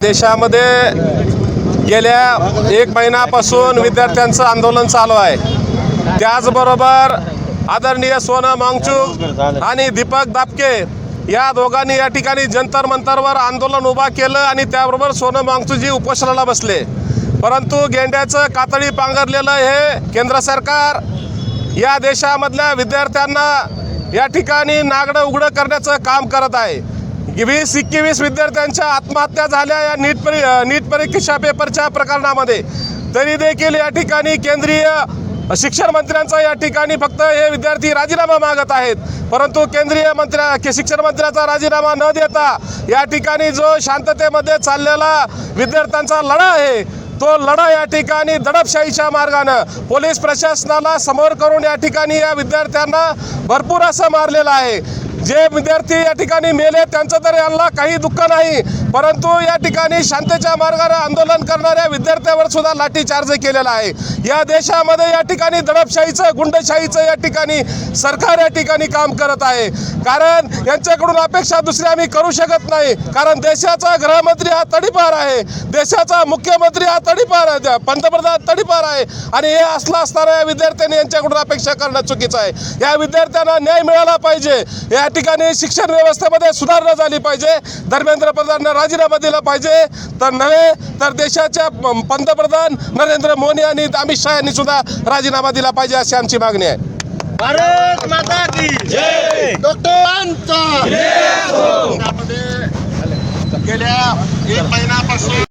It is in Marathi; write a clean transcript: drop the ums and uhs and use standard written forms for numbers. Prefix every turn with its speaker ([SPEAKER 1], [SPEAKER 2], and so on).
[SPEAKER 1] देशामध्ये गेल्या एक महिन्यापासून विद्यार्थ्यांचं आंदोलन चालू आहे। त्याचबरोबर आदरणीय सोनम वांगचुक आणि दीपक दापके या दोघांनी या ठिकाणी जंतर मंतरवर आंदोलन उभा केलं आणि त्याबरोबर सोनम वांगचुकजी उपोषणाला बसले। परंतु गेंड्याचं कातडी पांघरलेलं हे केंद्र सरकार या देशामधल्या विद्यार्थ्यांना या ठिकाणी नागडं उघडं करण्याचं काम करत आहे। 20-21 विद्यार्थ्यांच्या आत्महत्या झाल्या या नीट परीक्षा पेपरच्या प्रकरणामध्ये, तरी देखील या ठिकाणी केंद्रीय शिक्षण मंत्र्यांचा या ठिकाणी फक्त हे विद्यार्थी राजीनामा मागत आहेत। परंतु केंद्रीय शिक्षण मंत्र्याचा राजीनामा न देता या ठिकाणी जो शांततेमध्ये चाललेला विद्यार्थ्यांचा लढा आहे तो लढा या ठिकाणी दडपशाहीच्या मार्गानं पोलीस प्रशासनाला समोर करून या ठिकाणी या विद्यार्थ्यांना भरपूर असं मारलेलं आहे। जे विद्यार्थी या ठिकाणी मेले त्यांचं तर यांना काही दुःख नाही, परंतु या ठिकाणी शांततेच्या मार्गाने आंदोलन करणाऱ्या विद्यार्थ्यांवर सुद्धा लाठीचार्ज केलेला आहे। या देशामध्ये या ठिकाणी दडपशाहीचं गुंडशाहीचं या ठिकाणी सरकार या ठिकाणी काम करत आहे। कारण यांच्याकडून अपेक्षा दुसरी आम्ही करू शकत नाही, कारण देशाचा गृहमंत्री हा तडीपार आहे, देशाचा मुख्यमंत्री हा तडीपार आहे, पंतप्रधान तडीपार आहे आणि हे असलं असताना या विद्यार्थ्यांनी यांच्याकडून अपेक्षा करणं चुकीचं आहे। या विद्यार्थ्यांना न्याय मिळाला पाहिजे। या ठिकाणी शिक्षण व्यवस्थेमध्ये सुधारणा झाली पाहिजे। धर्मेंद्र प्रधानांना राजीनामा दिला पाहिजे, तर नव्हे तर देशाच्या पंतप्रधान नरेंद्र मोदी आणि अमित शाह यांनी सुद्धा राजीनामा दिला पाहिजे अशी आमची मागणी आहे।
[SPEAKER 2] भारत माता की जय। डॉक्टरांचा गेल्या एक महिन्यापासून